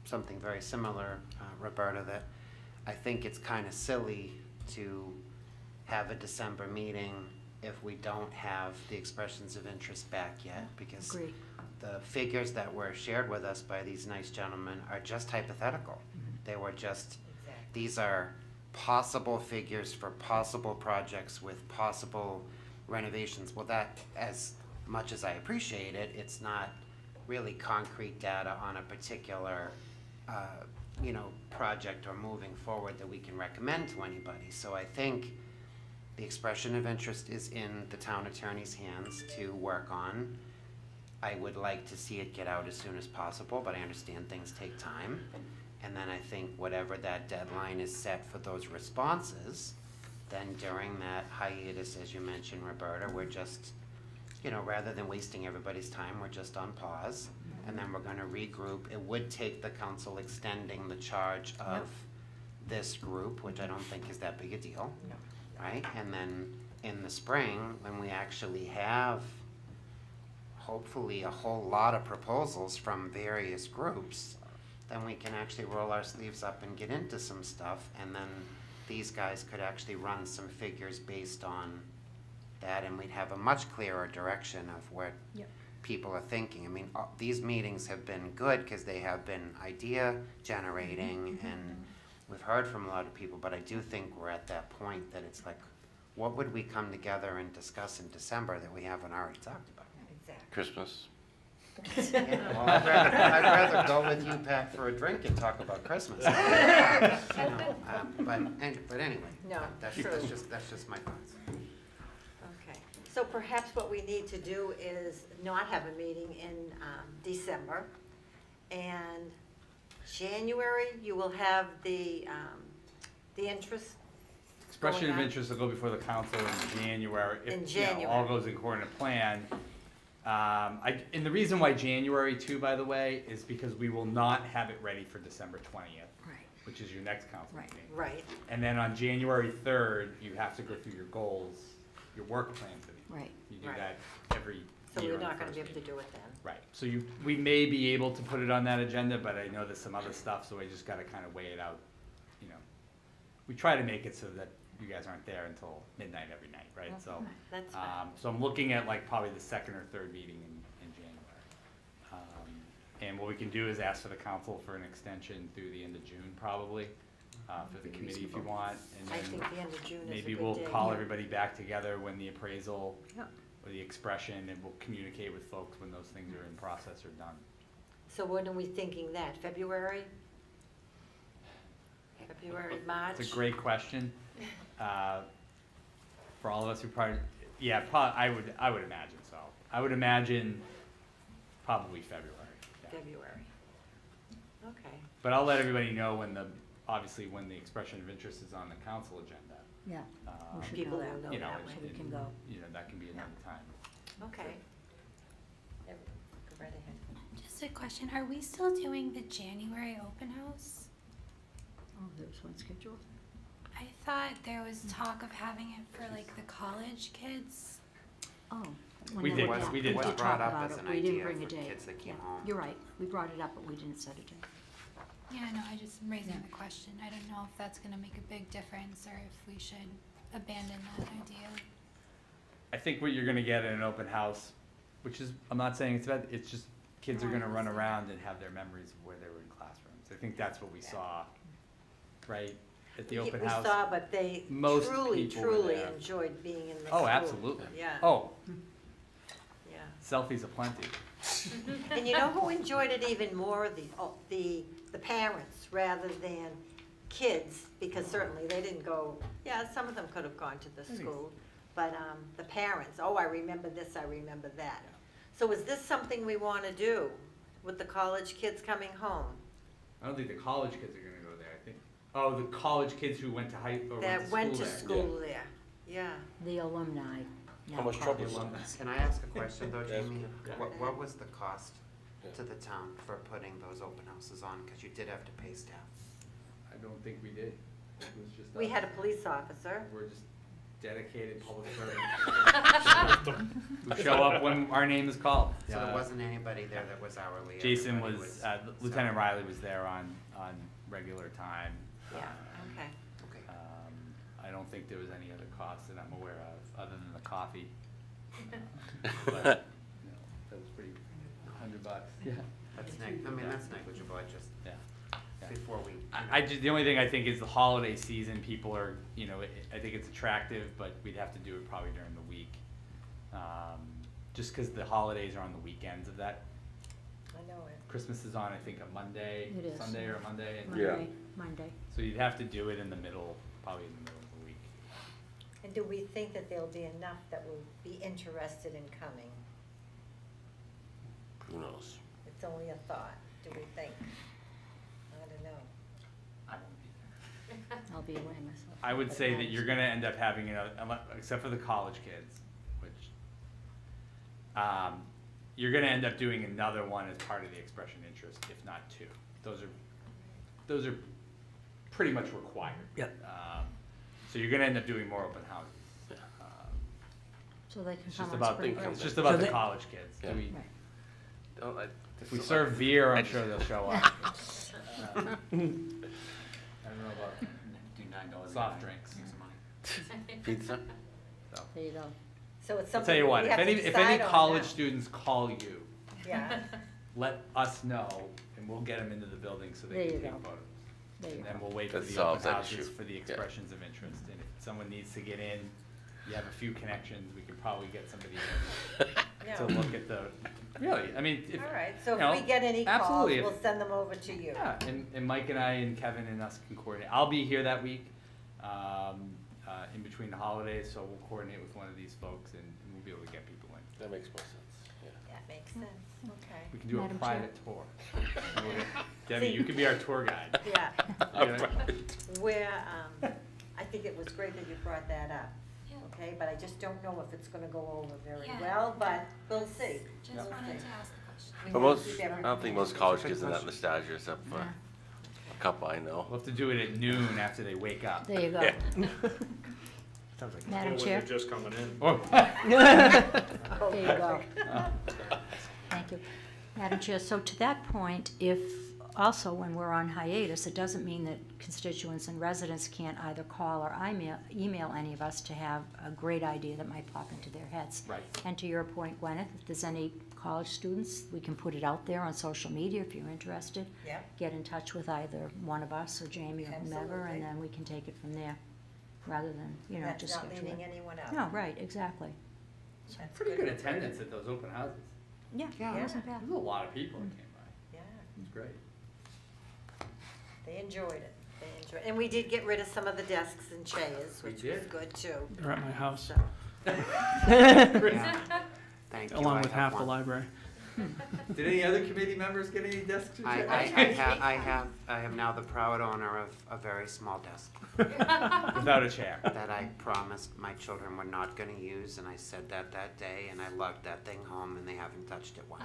something very similar, Roberta, that I think it's kind of silly to have a December meeting if we don't have the expressions of interest back yet, because Agree. the figures that were shared with us by these nice gentlemen are just hypothetical. They were just, Exactly. these are possible figures for possible projects with possible renovations. Well, that, as much as I appreciate it, it's not really concrete data on a particular, you know, project or moving forward that we can recommend to anybody. So I think the expression of interest is in the town attorney's hands to work on. I would like to see it get out as soon as possible, but I understand things take time. And then I think whatever that deadline is set for those responses, then during that hiatus, as you mentioned, Roberta, we're just, you know, rather than wasting everybody's time, we're just on pause. And then we're gonna regroup. It would take the council extending the charge of this group, which I don't think is that big a deal, No. right? And then in the spring, when we actually have hopefully a whole lot of proposals from various groups, then we can actually roll our sleeves up and get into some stuff, and then these guys could actually run some figures based on that, and we'd have a much clearer direction of where Yep. people are thinking. I mean, these meetings have been good because they have been idea generating, and we've heard from a lot of people, but I do think we're at that point that it's like, what would we come together and discuss in December that we haven't already talked about? Exactly. Christmas. Yeah, well, I'd rather go with you, Pat, for a drink and talk about Christmas. You know, but anyway, No, that's true. just my thoughts. Okay, so perhaps what we need to do is not have a meeting in December, and January, you will have the interest Expression going of on? interest will go before the council in January. In If, you know, all January. goes according to plan. And the reason why January too, by the way, is because we will not have it ready for December 20th, Right. which is your next council Right. meeting. Right, And then on January 3rd, you have to go through your goals, your work plan for the year. Right. You do Right. that every so year we're on the not gonna first be able to meeting. do it then. Right, so we may be able to put it on that agenda, but I know there's some other stuff, so I just gotta kind of weigh it out, you know. We try to make it so that you guys aren't there until midnight every night, right? So, That's fine. so I'm looking at like probably the second or third meeting in January. And what we can do is ask for the council for an extension through the end of June, probably, for the committee if you want. I And think then the end of June is a maybe good we'll day. call everybody back together when the appraisal Yep. or the expression, and we'll communicate with folks when those things are in process or done. So when are we thinking that, February? February, March? It's a great question. For all of us who probably, yeah, I would imagine so. I would imagine probably February. Yeah. February. Okay, But I'll let everybody know obviously when the expression of interest is on the council agenda. Yeah. We should people know will that. know You know, that and- way. So we can go. You know, that can be another time. Okay. Go right ahead. Just a question, are we still doing the January open house? Oh, there's one scheduled? I thought there was talk of having it for like the college kids. Oh. We did- yeah, we did was talk brought up about as it. an We didn't idea bring for a date. kids that came Yeah, home. You're right, we brought it up, but we didn't set a date. Yeah, no, I just raising the question. I don't know if that's gonna make a big difference or if we should abandon that idea. I think what you're gonna get in an open house, which is, I'm not saying it's bad, it's just kids are gonna run around and have their memories of where they were in classrooms. I think that's what we saw, right, at the open house. We saw, but they Most truly, people were truly there. enjoyed being in the Oh, school. absolutely. Yeah. Oh, Yeah. selfies aplenty. And you know who enjoyed it even more? The parents rather than kids, because certainly they didn't go, yeah, some of them could have gone to the school, but the parents, oh, I remember this, I remember that. So is this something we want to do with the college kids coming home? I don't think the college kids are gonna go there, I think, oh, the college kids who went to That went to there. school there, yeah. The alumni. How now much call trouble it. is Alumni. Can I ask a question though, Yes. Jamie? Yeah. What was the cost Yeah. to the town for putting those open houses on? Because you did have to pay staff. I don't think we did, it was just We us. had a police officer. We're just dedicated public servants. Who show up when our name is called. So there wasn't anybody there that was hourly? Jason everybody was, Lieutenant salary? Riley was there on regular time. Yeah, okay. Okay. I don't think there was any other costs that I'm aware of, other than the coffee. But, you know, that was pretty, $100. Yeah. That's that's negligible, I just, Yeah. Yeah. before we. The only thing I think is the holiday season, people are, you know, I think it's attractive, but we'd have to do it probably during the week. Just cause the holidays are on the weekends of that. I know it. Christmas is on, I think, a Monday, It is. Sunday or Monday. and- Yeah. Monday. So you'd have to do it in the middle, probably in the middle of the week. And do we think that there'll be enough that will be interested in coming? Who knows? It's only a thought, do we think? I don't know. I won't be there. I'll be away myself. I would But say that that's- you're gonna end up having, except for the college kids, which, you're gonna end up doing another one as part of the expression interest, if not two. Those are pretty much required. Yep. So you're gonna end up doing more open houses. So they can It's come just on about, spring They break. it's just about So the they- college kids. Yeah. Right. Don't I- If we so I- serve beer, I I'm just- sure they'll show up. I don't know about Do $9. soft drinks. Pizza? So. There you go. So it's I'll something tell you we what, have to if any decide on college now. students call you, Yeah, let us know, and we'll get them into the building so There they you can take go. photos. There you And then go. we'll wait for That the solves open that houses issue. for the Yeah. expressions of interest. And if someone needs to get in, you have a few connections, we could probably get somebody in to no, look at the, really, I mean, if, all right, so you know, if we get any calls, absolutely, if- we'll send them over to you. yeah, and Mike and I and Kevin and us can coordinate. I'll be here that week, in between the holidays, so we'll coordinate with one of these folks and we'll be able to get people in. That makes more sense, yeah. That makes Makes sense, okay. We can do a Madam Chair. private tour. Debbie, you can be our tour guide. Yeah, Yeah. where, I think it was great that you brought that up, Yeah. okay? But I just don't know if it's gonna go over very Yeah. well, but we'll see. Just We'll wanted see. to ask the question. We But wanna most, keep I don't everything think most in- college kids are that nostalgia except for Yeah. a couple I know. We'll have to do it at noon after they wake up. There you go. Yeah. Sounds like. Or Madam when Chair, they're just coming in. Oh. there you go. Thank you. Madam Chair, so to that point, if, also when we're on hiatus, it doesn't mean that constituents and residents can't either call or email any of us to have a great idea that might pop into their heads. Right. And to your point, Gwyneth, if there's any college students, we can put it out there on social media if you're interested. Yeah. Get in touch with either one of us or Jamie or whomever, Absolutely. and then we can take it from there, rather than, just That's not schedule leaving it. anyone out. No, right, exactly. That's Pretty good attendance at those open houses. Yeah, Yeah. it wasn't bad. There's a lot of people that came by. Yeah, It was great. they enjoyed it, they enjoyed, and we did get rid of some of the desks and chairs, We which was did. good too. They're at my house, So, Yeah. Thank you. along I with have half the one. library. Did any other committee members get any desks or I am now the proud owner of a very small desk Without a chair. that I promised my children were not gonna use, and I said that day, and I lugged that thing home, and they haven't touched it once.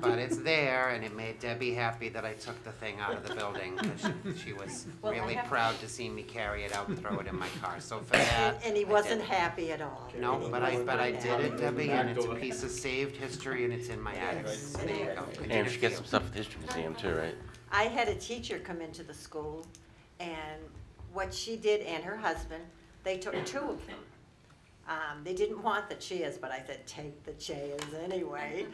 But it's there, and it made Debbie happy that I took the thing out of the building, because she was Well, I really have- proud to see me carry it out and throw it in my car, so for that. and he I wasn't did. happy at all. No, He but I was not did happy. it, Debbie, and it's a piece of saved history, and it's in my attic. So there you go. And she gets some stuff at the History Museum too, right? I had a teacher come into the school, and what she did, and her husband, they took two of them. They didn't want the chairs, but I said, take the chairs anyway.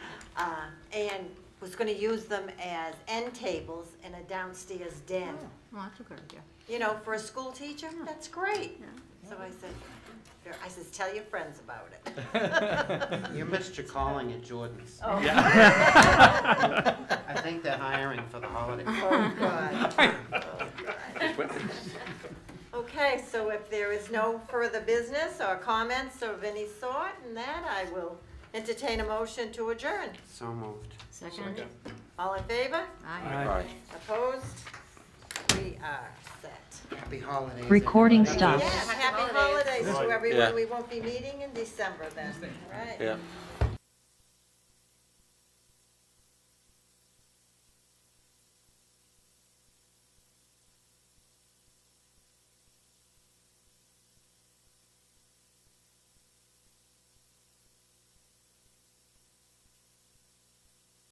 And was gonna use them as end tables in a downstairs den. Well, that's a good idea. You know, for a school teacher, that's great. So I said, tell your friends about it. You missed your calling at Jordan's. Oh. I think they're hiring for the holiday. Oh, God. Oh, God. Okay, so if there is no further business or comments of any sort, and that, I will entertain a motion to adjourn. So moved. Second? All in favor? Aye. Right. Opposed? We are set. Happy holidays. Recording everybody. stopped. Yes, happy holidays to Right. everyone. Yeah. We won't be meeting in December then, right? Yeah.